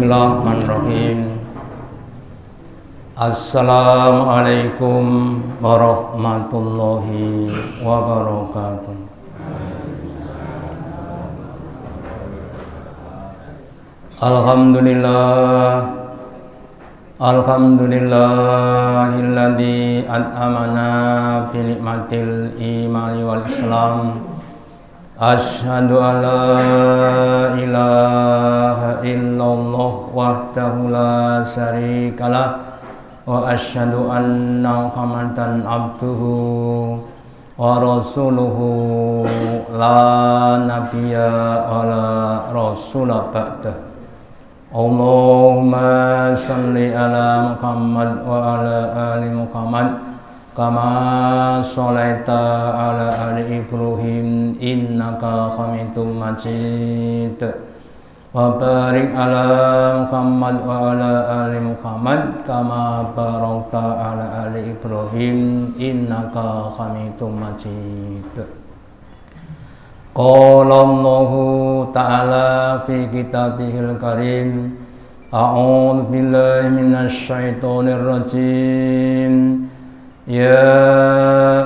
Bismillahirrahmanirrahim. Assalamualaikum warahmatullahi wabarakatuh. Alhamdulillahilladzi an'amana bi ni'matil imani wal islam. Asyhadu an la ilaha illallah wahdahu la syarikalah wa asyhadu anna Muhammadan abduhu wa rasuluhu la nabiyya wa la rasula ba'dah. Allahumma salli ala Muhammad wa ala ali Muhammad kama sholaita ala ali Ibrahim innaka hamidum majid. Wa barik ala Muhammad wa ala ali Muhammad kama barakta ala ali Ibrahim innaka hamidum majid. Qala Allahu ta'ala fi kitabihil karim. A'udzu billahi minasy syaithanir rajim. Ya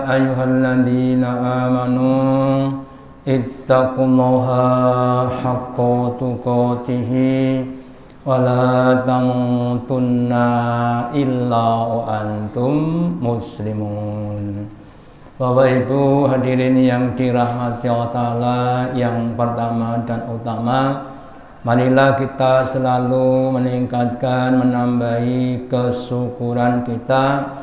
ayyuhalladzina amanu ittaqullaha haqqa tuqatih wa la tamutunna illa wa antum muslimun. Bapak Ibu hadirin yang dirahmati Allah Ta'ala, yang pertama dan utama, marilah kita selalu meningkatkan, menambahi kesyukuran kita,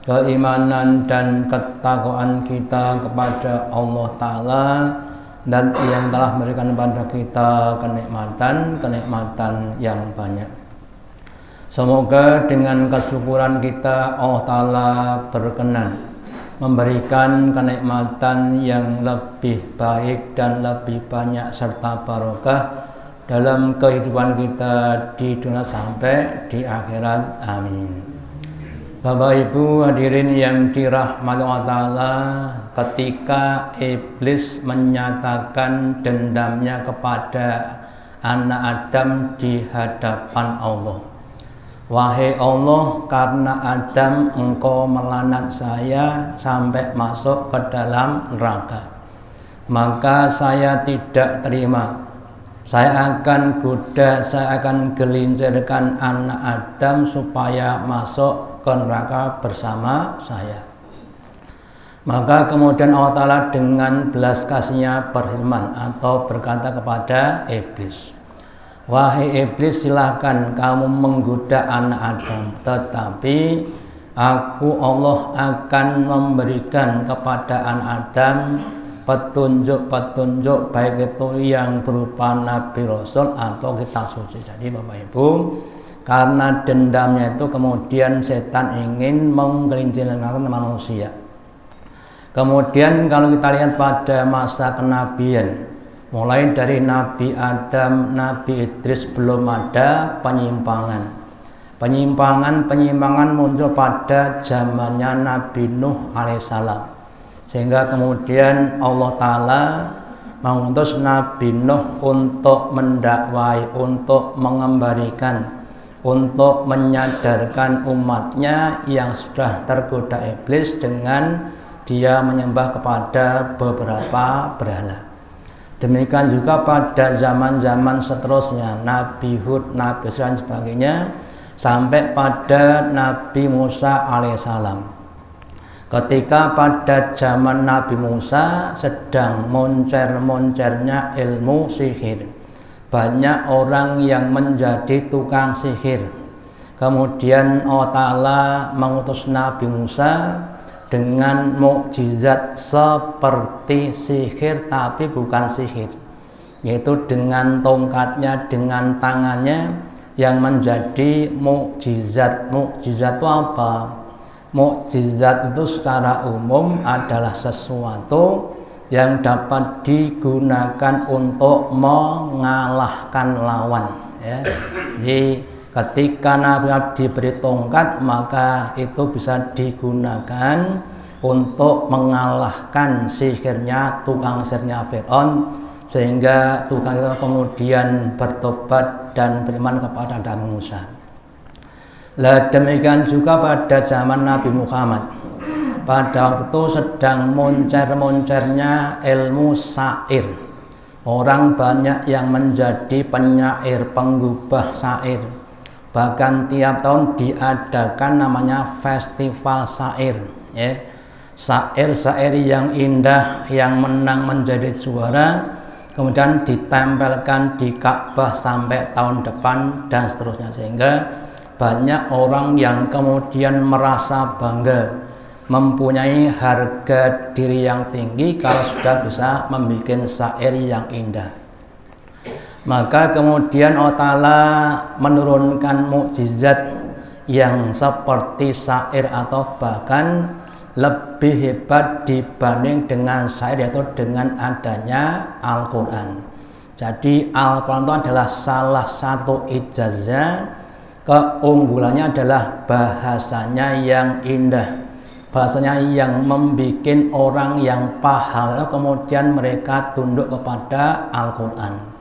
keimanan dan ketakwaan kita kepada Allah Ta'ala, dan yang telah memberikan kepada kita kenikmatan yang banyak. Semoga dengan kesyukuran kita Allah Ta'ala berkenan memberikan kenikmatan yang lebih baik dan lebih banyak serta barokah dalam kehidupan kita di dunia sampai di akhirat. Amin. Bapak Ibu hadirin yang dirahmati Allah Ta'ala, ketika iblis menyatakan dendamnya kepada anak Adam di hadapan Allah, wahai Allah, karena Adam engkau melaknat saya sampai masuk ke dalam neraka, maka saya tidak terima. Saya akan goda, saya akan gelincirkan anak Adam supaya masuk ke neraka bersama saya. Maka kemudian Allah Ta'ala dengan belas kasihnya berfirman atau berkata kepada iblis, wahai iblis, silahkan kamu menggoda anak Adam, tetapi aku Allah akan memberikan kepada anak Adam petunjuk-petunjuk, baik itu yang berupa Nabi Rasul atau kitab suci. Jadi Bapak Ibu, karena dendamnya itu kemudian setan ingin menggelincirkan manusia. Kemudian kalau kita lihat pada masa kenabian, mulai dari Nabi Adam, Nabi Idris, belum ada penyimpangan. Penyimpangan muncul pada zamannya Nabi Nuh alaihissalam. Sehingga kemudian Allah Ta'ala mengutus Nabi Nuh untuk mendakwai, untuk mengembalikan, untuk menyadarkan umatnya yang sudah tergoda iblis dengan dia menyembah kepada beberapa berhala. Demikian juga pada zaman-zaman seterusnya, Nabi Hud, Nabi Saleh dan sebagainya, sampai pada Nabi Musa alaihissalam. Ketika pada zaman Nabi Musa sedang moncer-moncernya ilmu sihir, banyak orang yang menjadi tukang sihir. Kemudian Allah Ta'ala mengutus Nabi Musa dengan mukjizat seperti sihir, tapi bukan sihir, yaitu dengan tongkatnya, dengan tangannya yang menjadi mukjizat. Mukjizat itu apa? Mukjizat itu secara umum adalah sesuatu yang dapat digunakan untuk mengalahkan lawan, ya. Jadi ketika Nabi diberi tongkat, maka itu bisa digunakan untuk mengalahkan sihirnya, tukang sihirnya Fir'aun, sehingga tukang itu kemudian bertobat dan beriman kepada Nabi Musa. Lah demikian juga pada zaman Nabi Muhammad. Pada waktu itu sedang moncer-moncernya ilmu syair. Orang banyak yang menjadi penyair, penggubah syair. Bahkan tiap tahun diadakan namanya festival syair, ya. Syair-syair yang indah yang menang menjadi juara kemudian ditempelkan di Ka'bah sampai tahun depan dan seterusnya, sehingga banyak orang yang kemudian merasa bangga mempunyai harga diri yang tinggi kalau sudah bisa membuat syair yang indah. Maka kemudian Allah Ta'ala menurunkan mukjizat yang seperti syair atau bahkan lebih hebat dibanding dengan syair, yaitu dengan adanya Al-Quran. Jadi Al-Quran itu adalah salah satu ijazah, keunggulannya adalah bahasanya yang indah, bahasanya yang membuat orang yang paham kemudian mereka tunduk kepada Al-Quran.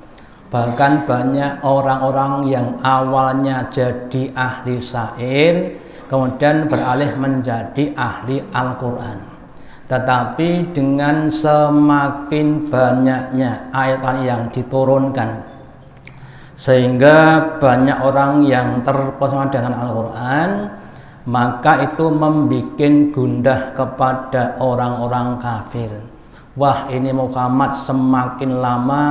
Bahkan banyak orang-orang yang awalnya jadi ahli syair kemudian beralih menjadi ahli Al-Quran. Tetapi dengan semakin banyaknya ayat yang diturunkan, sehingga banyak orang yang terpesona dengan Al-Quran, maka itu membuat gundah kepada orang-orang kafir. Wah, ini Muhammad semakin lama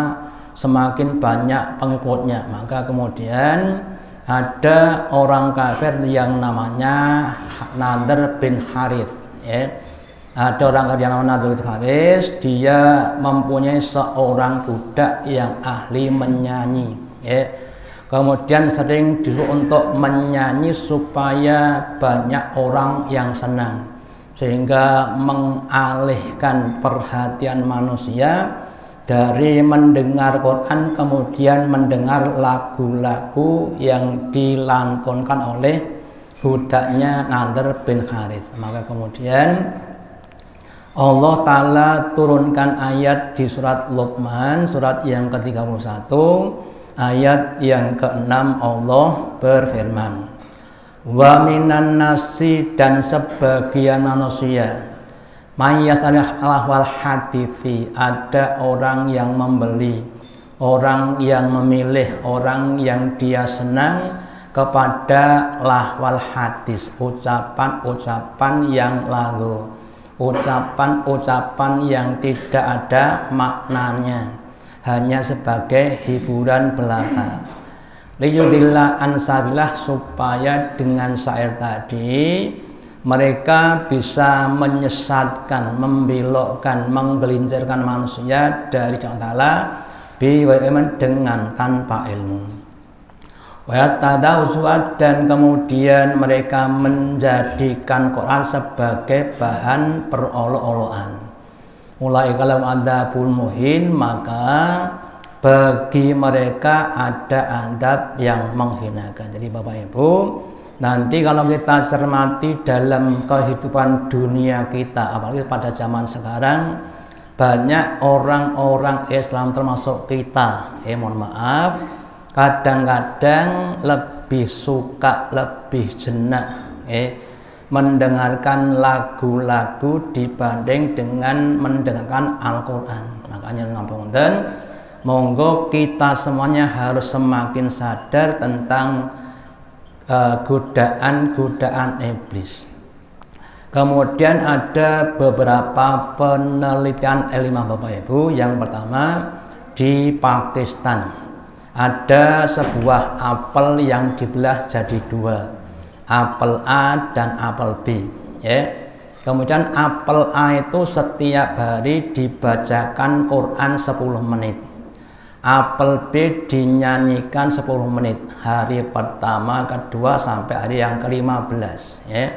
semakin banyak pengikutnya. Maka kemudian ada orang kafir yang namanya Nadhr bin Harith, ya. Ada orang kafir yang namanya Nadhr bin Harith, dia mempunyai seorang budak yang ahli menyanyi, ya. Kemudian sering disuruh untuk menyanyi supaya banyak orang yang senang, sehingga mengalihkan perhatian manusia dari mendengar Quran kemudian mendengar lagu-lagu yang dilantunkan oleh budaknya Nadhr bin Harith. Maka kemudian Allah Ta'ala turunkan ayat di surat Luqman, surat yang ke-31, ayat yang ke-6. Allah berfirman, wa minan nasi, dan sebagian manusia, mayyasarihal hadithi, ada orang yang membeli, orang yang memilih, orang yang dia senang kepada lahwal hadis, ucapan-ucapan yang lagu, ucapan-ucapan yang tidak ada maknanya, hanya sebagai hiburan belaka. Liyudillah ansabilah, supaya dengan syair tadi mereka bisa menyesatkan, membelokkan, menggelincirkan manusia dari jalan Allah biwaiman, dengan tanpa ilmu. Wayatadawzuat, dan kemudian mereka menjadikan Quran sebagai bahan perolok-olokan. Mulai kalau ada muhin, maka bagi mereka ada adab yang menghinakan. Jadi Bapak Ibu, nanti kalau kita cermati dalam kehidupan dunia kita, apalagi pada zaman sekarang, banyak orang-orang Islam termasuk kita, mohon maaf, kadang-kadang lebih suka, lebih jenak mendengarkan lagu-lagu dibanding dengan mendengarkan Al-Quran. Makanya ngapunten, monggo kita semuanya harus semakin sadar tentang godaan-godaan iblis. Kemudian ada beberapa penelitian ilmiah Bapak Ibu. Yang pertama, di Pakistan ada sebuah apel yang dibelah jadi dua, apel A dan apel B, ya. Kemudian apel A itu setiap hari dibacakan Quran 10 menit. Apel B dinyanyikan 10 menit, hari pertama, kedua, sampai hari yang ke-15, ya.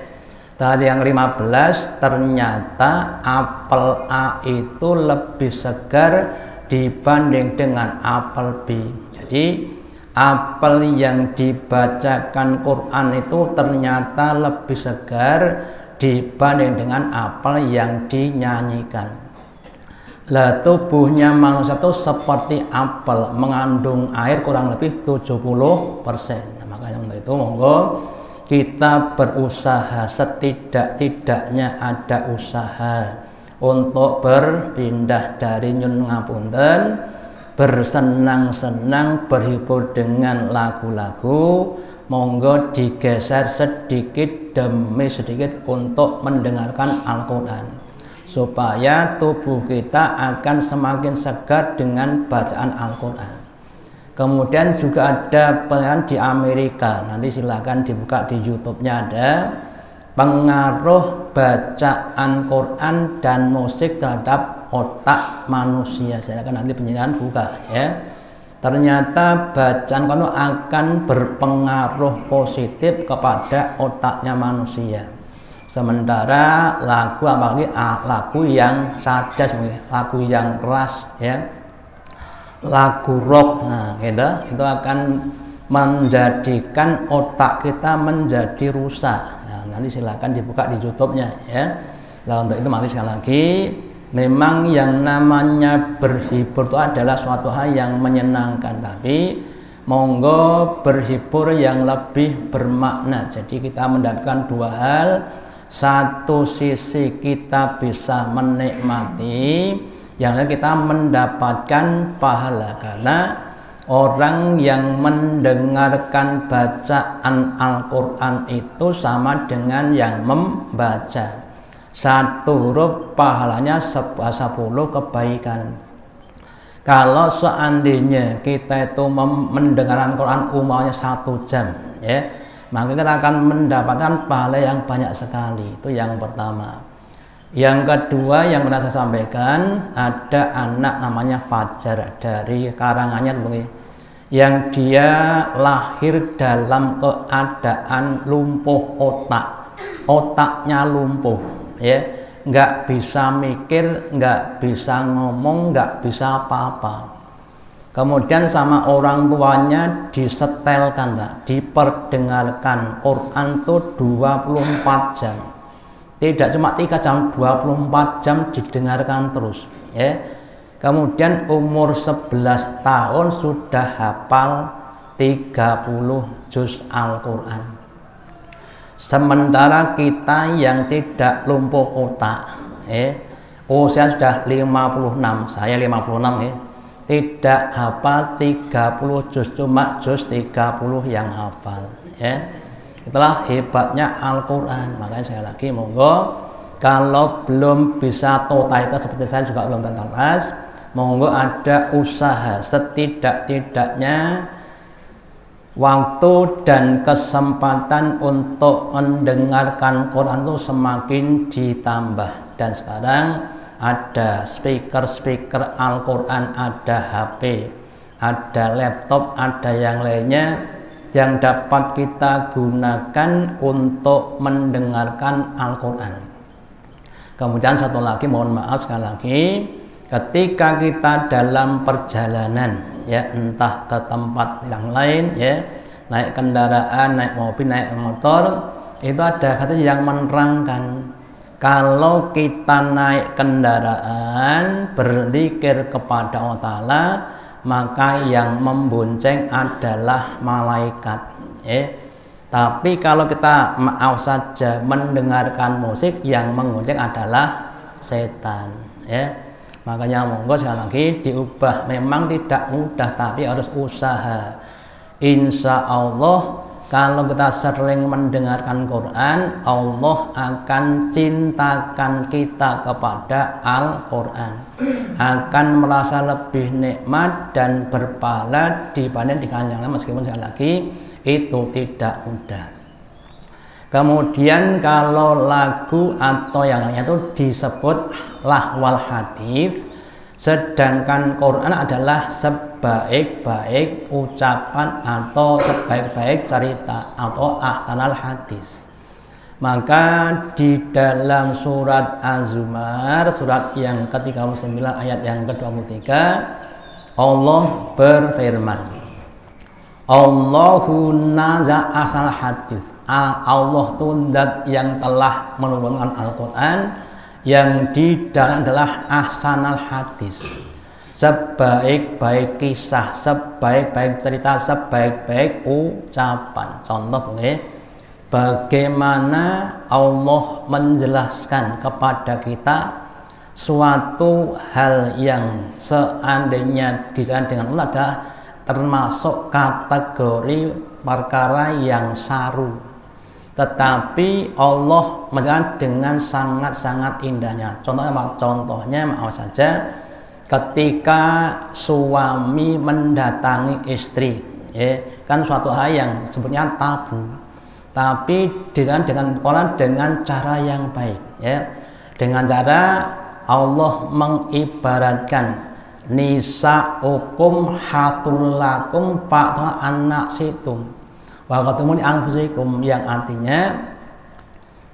Hari yang 15 ternyata apel A itu lebih segar dibanding dengan apel B. Jadi apel yang dibacakan Quran itu ternyata lebih segar dibanding dengan apel yang dinyanyikan. Lah tubuhnya manusia itu seperti apel, mengandung air kurang lebih 70%. Nah, makanya untuk itu monggo kita berusaha, setidak-tidaknya ada usaha untuk berpindah dari nyun ngapunten, bersenang-senang, berhibur dengan lagu-lagu, monggo digeser sedikit demi sedikit untuk mendengarkan Al-Quran, supaya tubuh kita akan semakin segar dengan bacaan Al-Quran. Kemudian juga ada penelitian di Amerika, nanti silakan dibuka di YouTube-nya, ada pengaruh bacaan Quran dan musik terhadap otak manusia. Silakan nanti penjelasan buka ya. Ternyata bacaan Quran akan berpengaruh positif kepada otaknya manusia. Sementara lagu, apalagi lagu yang sadas, lagu yang keras ya, lagu rock, nah gitu, itu akan menjadikan otak kita menjadi rusak. Nah, nanti silakan dibuka di YouTube-nya ya. Nah, untuk itu mari sekali lagi, memang yang namanya berhibur itu adalah suatu hal yang menyenangkan, tapi monggo berhibur yang lebih bermakna. Jadi kita mendapatkan dua hal. Satu sisi kita bisa menikmati, yang lain kita mendapatkan pahala, karena orang yang mendengarkan bacaan Al-Quran itu sama dengan yang membaca. Satu huruf pahalanya 10 kebaikan. Kalau seandainya kita itu mendengarkan Quran umumnya 1 jam ya, maka kita akan mendapatkan pahala yang banyak sekali. Itu yang pertama. Yang kedua yang pernah saya sampaikan, ada anak namanya Fajar dari Karanganyar, yang dia lahir dalam keadaan lumpuh otaknya lumpuh ya, nggak bisa mikir, nggak bisa ngomong, nggak bisa apa-apa. Kemudian sama orang tuanya disetelkan, diperdengarkan Quran itu 24 jam. Tidak cuma 3 jam, 24 jam didengarkan terus ya. Kemudian umur 11 tahun sudah hafal 30 juz Al-Quran. Sementara kita yang tidak lumpuh otak usia sudah 56, saya 56 ya, tidak hafal 30 juz, cuma juz 30 yang hafal ya. Itulah hebatnya Al-Quran. Makanya sekali lagi monggo, kalau belum bisa totalitas seperti saya juga belum totalitas, monggo ada usaha, setidak-tidaknya waktu dan kesempatan untuk mendengarkan Quran itu semakin ditambah. Dan sekarang ada speaker Al-Quran, ada HP, ada laptop, ada yang lainnya yang dapat kita gunakan untuk mendengarkan Al-Quran. Kemudian satu lagi, mohon maaf sekali lagi, ketika kita dalam perjalanan ya, entah ke tempat yang lain ya, naik kendaraan, naik mobil, naik motor, itu ada kata yang menerangkan, kalau kita naik kendaraan berzikir kepada Allah Ta'ala, maka yang membonceng adalah malaikat ya. Tapi kalau kita maaf saja mendengarkan musik, yang menggonceng adalah setan ya. Makanya monggo sekali lagi diubah. Memang tidak mudah, tapi harus usaha. Insya Allah kalau kita sering mendengarkan Quran, Allah akan cintakan kita kepada Al-Quran, akan merasa lebih nikmat dan berpahala dibanding dengan yang lain, meskipun sekali lagi itu tidak mudah. Kemudian kalau lagu atau yang lainnya itu disebut lahwal hadis, sedangkan Quran adalah sebaik-baik ucapan atau sebaik-baik cerita atau ahsanal hadis. Maka di dalam surat Az-Zumar, surat yang ke-39 ayat yang ke-23, Allah berfirman, Allahu naza asal hadis. Allah itu zat yang telah menurunkan Al-Quran, yang di dalam adalah ahsanal hadis, sebaik-baik kisah, sebaik-baik cerita, sebaik-baik ucapan. Contoh bagaimana Allah menjelaskan kepada kita suatu hal yang seandainya dijalankan dengan Allah adalah termasuk kategori perkara yang saru, tetapi Allah menjelaskan dengan sangat-sangat indahnya. Contohnya maaf saja, ketika suami mendatangi istri, kan suatu hal yang sebutnya tabu, tapi dengan orang dengan cara yang baik, dengan cara Allah mengibaratkan nisa'ukum hatulakum fa'ta anak situm wa qatumun anfusikum, yang artinya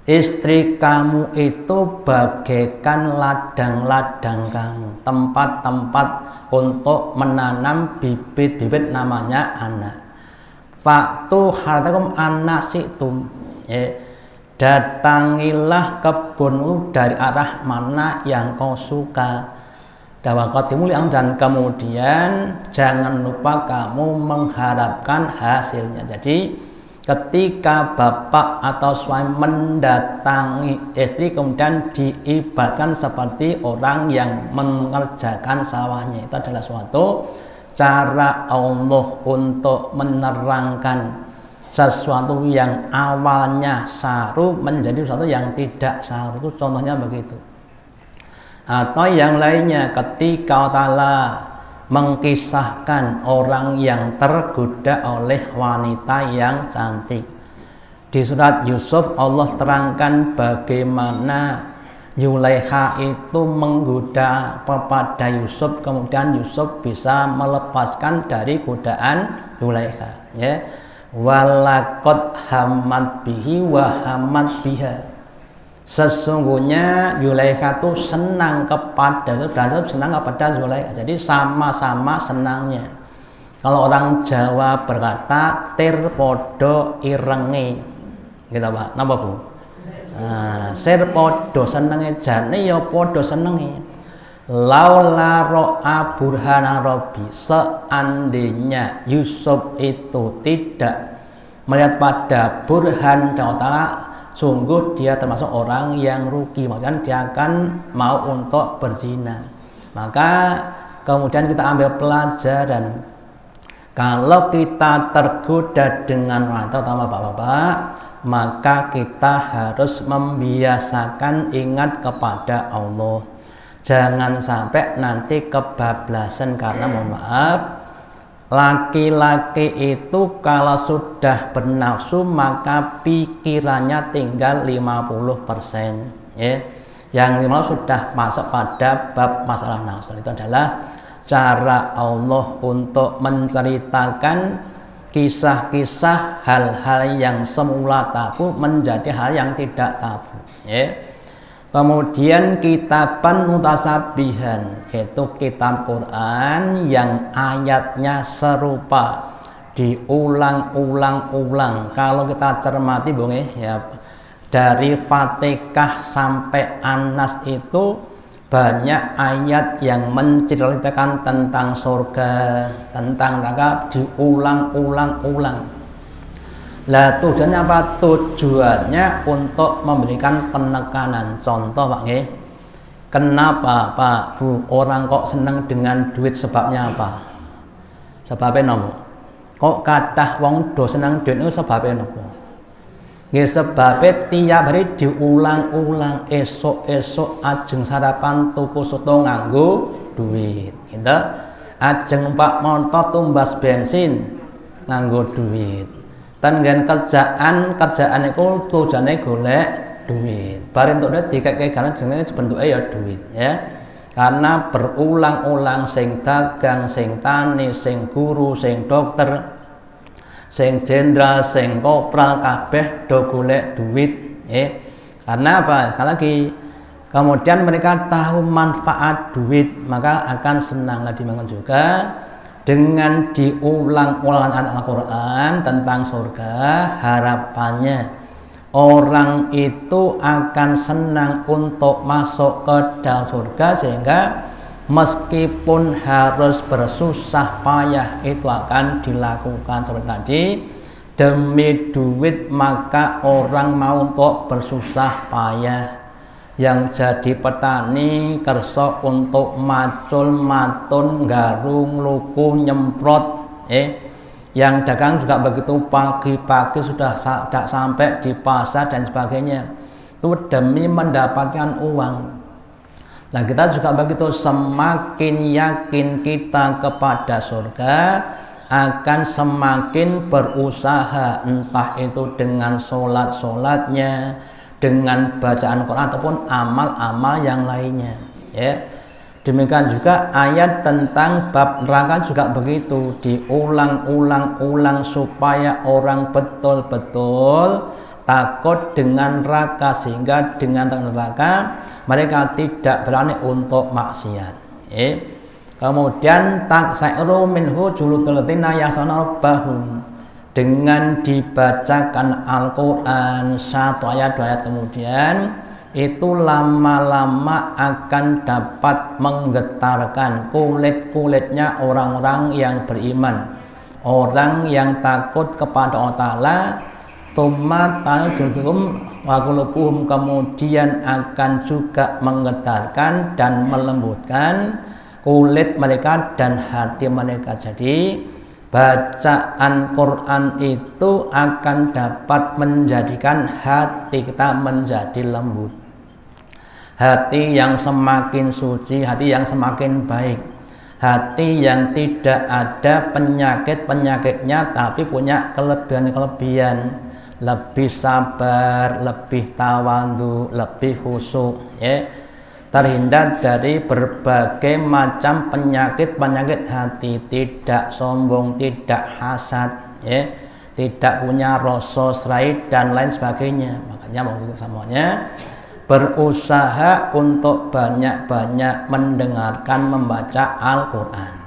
istri kamu itu bagaikan ladang-ladang kamu, tempat-tempat untuk menanam bibit-bibit namanya anak. Faktu hartakum anak situm, datangilah kebunmu dari arah mana yang kau suka. Dan kemudian jangan lupa kamu mengharapkan hasilnya. Jadi ketika bapak atau suami mendatangi istri kemudian diibaratkan seperti orang yang mengerjakan sawahnya, itu adalah suatu cara Allah untuk menerangkan sesuatu yang awalnya saru menjadi sesuatu yang tidak saru. Itu contohnya begitu. Atau yang lainnya, ketika Allah mengkisahkan orang yang tergoda oleh wanita yang cantik. Di surat Yusuf Allah terangkan bagaimana Zulaikha itu menggoda kepada Yusuf, kemudian Yusuf bisa melepaskan dari godaan Zulaikha. Walaqad hammat bihi wa hammat biha. Sesungguhnya Zulaikha itu senang kepada dan senang kepada Zulaikha. Jadi sama-sama senangnya. Kalau orang Jawa berkata tir podo irenge, gitu Pak. Napa Bu? Sir podo senenge jane ya podo senenge. Laula ro'a burhana rabbi, seandainya Yusuf itu tidak melihat pada burhan Allah, sungguh dia termasuk orang yang rugi, makanya dia akan mau untuk berzina. Maka kemudian kita ambil pelajaran, kalau kita tergoda dengan wanita, terutama bapak-bapak, maka kita harus membiasakan ingat kepada Allah. Jangan sampai nanti kebablasan, karena mohon maaf, laki-laki itu kalau sudah bernafsu maka pikirannya tinggal 50%, Yang 50% sudah masuk pada bab masalah nafsu. Itu adalah cara Allah untuk menceritakan kisah-kisah hal-hal yang semula tabu menjadi hal yang tidak tabu. Kemudian kitaban mutasabihan, yaitu kitab Quran yang ayatnya serupa, diulang-ulang-ulang. Kalau kita cermati dari Fatihah sampai An-Nas itu banyak ayat yang menceritakan tentang surga, tentang neraka, diulang-ulang-ulang. Lah tujuannya apa? Tujuannya untuk memberikan penekanan. Contoh Pak nggih. Kenapa Pak Bu orang kok seneng dengan duit, sebabnya apa? Sebabnya napa? Kok kathah wong do seneng duit itu sebabnya napa? Nggih sebabnya tiap hari diulang-ulang, esok-esok ajeng sarapan tuku soto nganggo duit. Gitu. Ajeng Pak montor tumbas bensin nganggo duit. Tenggen kerjaan itu tujuannya golek duit. Bareng untuk duit dikek karena jenenge bentuknya ya duit, Karena berulang-ulang sing dagang, sing tani, sing guru, sing dokter, sing jenderal, sing kopral kabeh do golek duit, Karena apa? Sekali lagi, kemudian mereka tahu manfaat duit, maka akan senang. Lagi juga dengan diulang-ulang Al-Quran tentang surga, harapannya orang itu akan senang untuk masuk ke dalam surga, sehingga meskipun harus bersusah payah itu akan dilakukan. Seperti tadi, demi duit maka orang mau untuk bersusah payah. Yang jadi petani kerso untuk macul, matun, garung, luku, nyemprot, yang dagang juga begitu, pagi-pagi sudah sampai di pasar dan sebagainya, itu demi mendapatkan uang. Nah, kita juga begitu, semakin yakin kita kepada surga, akan semakin berusaha, entah itu dengan sholat-sholatnya, dengan bacaan Quran ataupun amal-amal yang lainnya, ya. Demikian juga ayat tentang bab neraka juga begitu, diulang-ulang supaya orang betul-betul takut dengan neraka, sehingga dengan neraka mereka tidak berani untuk maksiat. Kemudian taksairu minhu juludul ladzina yakhshawna rabbahum, dengan dibacakan Al-Quran satu ayat dua ayat kemudian itu lama-lama akan dapat menggetarkan kulit-kulitnya orang-orang yang beriman, orang yang takut kepada Allah Ta'ala. Tsumma taljuhum wa qulubuhum, kemudian akan juga menggetarkan dan melembutkan kulit mereka dan hati mereka. Jadi bacaan Quran itu akan dapat menjadikan hati kita menjadi lembut, hati yang semakin suci, hati yang semakin baik, hati yang tidak ada penyakit-penyakitnya tapi punya kelebihan-kelebihan, lebih sabar, lebih tawadhu, lebih khusyuk, terhindar dari berbagai macam penyakit-penyakit hati, tidak sombong, tidak hasad, tidak punya rasa serai dan lain sebagainya. Makanya mungkin semuanya berusaha untuk banyak-banyak mendengarkan, membaca Al-Quran.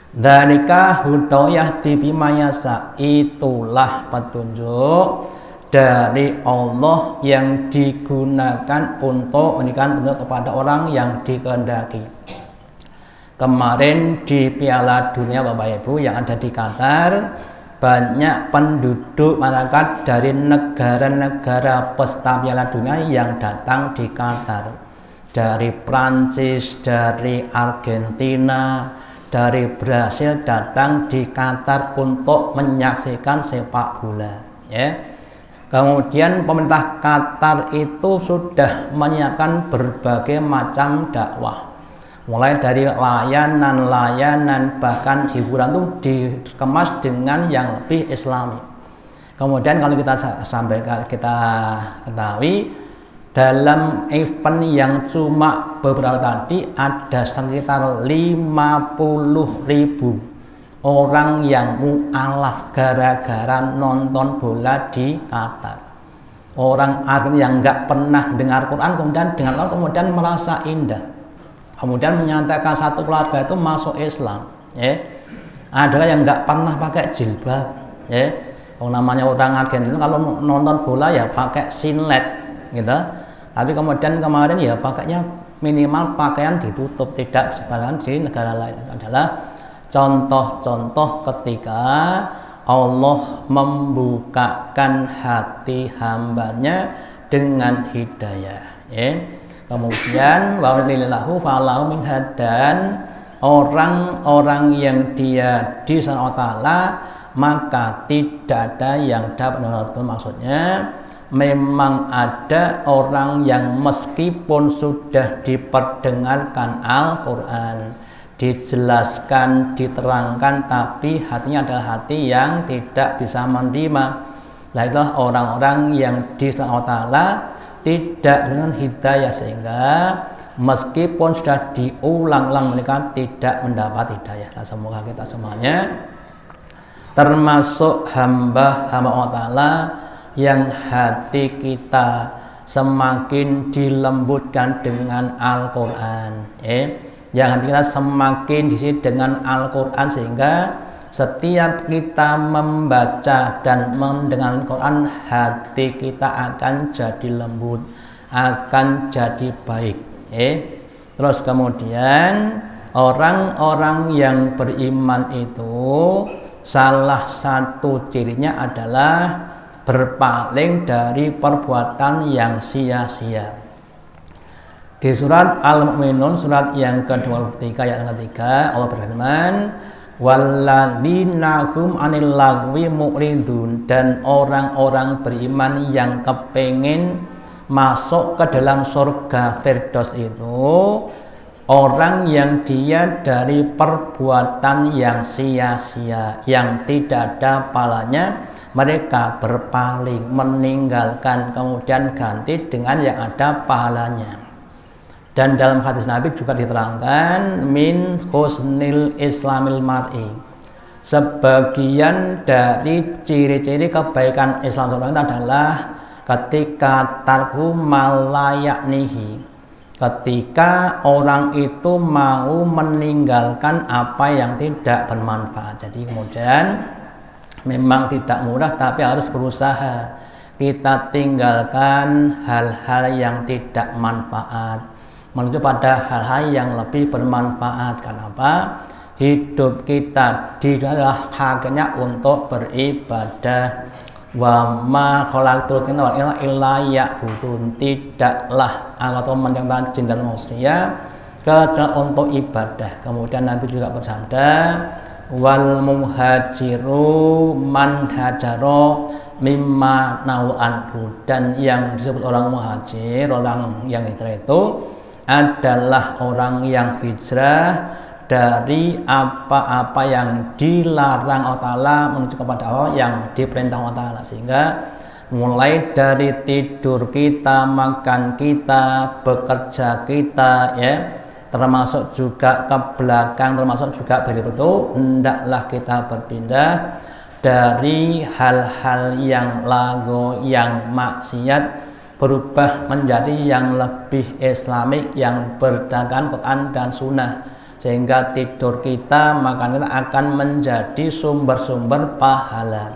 Dzalika hudayah bimayasa, itulah petunjuk dari Allah yang digunakan untuk memberikan petunjuk kepada orang yang dikehendaki. Kemarin di Piala Dunia Bapak Ibu yang ada di Qatar, banyak penduduk masyarakat dari negara-negara peserta Piala Dunia yang datang di Qatar, dari Prancis, dari Argentina, dari Brasil, datang di Qatar untuk menyaksikan sepak bola, Kemudian pemerintah Qatar itu sudah menyiapkan berbagai macam dakwah, mulai dari layanan bahkan hiburan itu dikemas dengan yang lebih islami. Kemudian kalau kita sampaikan, kita ketahui dalam event yang cuma beberapa tadi ada sekitar 50.000 orang yang mu'alaf gara-gara nonton bola di Qatar. Orang Argentina yang nggak pernah dengar Quran kemudian dengar Quran kemudian merasa indah, kemudian menyatakan satu keluarga itu masuk Islam. Ada yang nggak pernah pakai jilbab, namanya orang Argentina kalau nonton bola ya pakai singlet, gitu. Tapi kemudian kemarin ya pakainya minimal pakaian ditutup, tidak sebagian di negara lain. Itu adalah contoh-contoh ketika Allah membukakan hati hambanya dengan hidayah. Kemudian wa'alillahu fa'alahu min hadan, orang-orang yang dia di sana ta'ala maka tidak ada yang dapat menentukan. Maksudnya memang ada orang yang meskipun sudah diperdengarkan Al-Quran, dijelaskan, diterangkan, tapi hatinya adalah hati yang tidak bisa menerima. Nah, itulah orang-orang yang di Allah Ta'ala tidak dengan hidayah, sehingga meskipun sudah diulang-ulang mereka tidak mendapat hidayah. Nah, semoga kita semuanya termasuk hamba-hamba Allah Ta'ala yang hati kita semakin dilembutkan dengan Al-Quran, yang hati kita semakin diisi dengan Al-Quran, sehingga setiap kita membaca dan mendengar Quran, hati kita akan jadi lembut, akan jadi baik. Terus kemudian orang-orang yang beriman itu salah satu cirinya adalah berpaling dari perbuatan yang sia-sia. Di surat Al-Mu'minun, surat yang ke-23 ayat yang ketiga, Allah berfirman, walladzina hum 'anil lagwi mu'ridun, dan orang-orang beriman yang kepingin masuk ke dalam surga Firdaus itu orang yang dia dari perbuatan yang sia-sia, yang tidak ada pahalanya, mereka berpaling, meninggalkan, kemudian ganti dengan yang ada pahalanya. Dan dalam hadis Nabi juga diterangkan min husnil islamil mar'i, sebagian dari ciri-ciri kebaikan Islam seorang itu adalah ketika tarku malayaknihi, ketika orang itu mau meninggalkan apa yang tidak bermanfaat. Jadi kemudian memang tidak mudah, tapi harus berusaha kita tinggalkan hal-hal yang tidak manfaat, menuju pada hal-hal yang lebih bermanfaat. Kenapa? Hidup kita adalah haknya untuk beribadah. Wa ma khalaqtul jinna wal insa illa liya'budun, tidaklah Allah menciptakan jin dan manusia kecuali untuk ibadah. Kemudian Nabi juga bersabda, wal muhajiru man hajaro mimma nahu anhu, dan yang disebut orang muhajir, orang yang hijrah itu adalah orang yang hijrah dari apa-apa yang dilarang Allah Ta'ala menuju kepada Allah yang diperintah Allah Ta'ala. Sehingga mulai dari tidur kita, makan kita, bekerja kita, termasuk juga ke belakang, termasuk juga berikut, hendaklah kita berpindah dari hal-hal yang lagu, yang maksiat, berubah menjadi yang lebih islamik, yang berdasarkan Quran dan Sunnah, sehingga tidur kita, makan kita akan menjadi sumber-sumber pahala.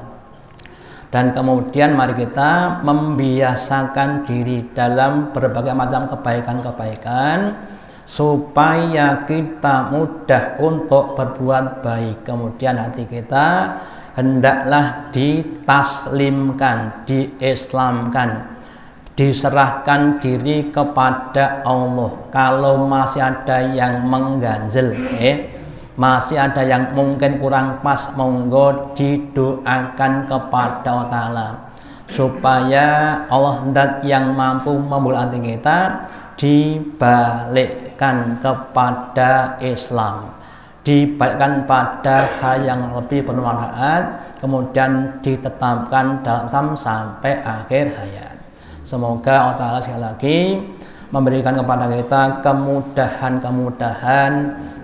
Dan kemudian mari kita membiasakan diri dalam berbagai macam kebaikan-kebaikan supaya kita mudah untuk berbuat baik. Kemudian hati kita hendaklah ditaslimkan, diislamkan, diserahkan diri kepada Allah. Kalau masih ada yang mengganjel, masih ada yang mungkin kurang pas, monggo didoakan kepada Allah Ta'ala supaya Allah yang mampu membuat hati kita dibalikkan kepada Islam, dibalikkan pada hal yang lebih bermanfaat, kemudian ditetapkan dalam Islam sampai akhir hayat. Semoga Allah Ta'ala sekali lagi memberikan kepada kita kemudahan-kemudahan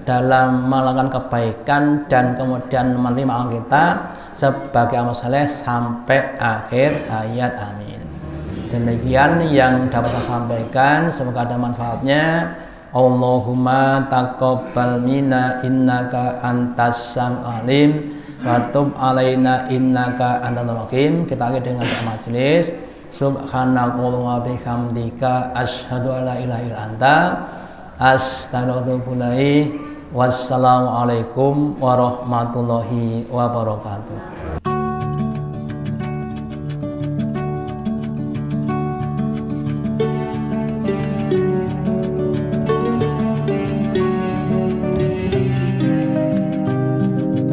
dalam melakukan kebaikan dan kemudian menerima kita sebagai amal saleh sampai akhir hayat. Amin. Demikian yang dapat saya sampaikan, semoga ada manfaatnya. Allahumma taqabbal minna innaka antas samiul alim wa tub alaina innaka antal hakim. Kita akhiri dengan doa majelis. Subhanakallahumma wa bihamdika asyhadu an la ilaha illa anta astaghfiruka wa atubu ilaik. Wassalamualaikum warahmatullahi wabarakatuh.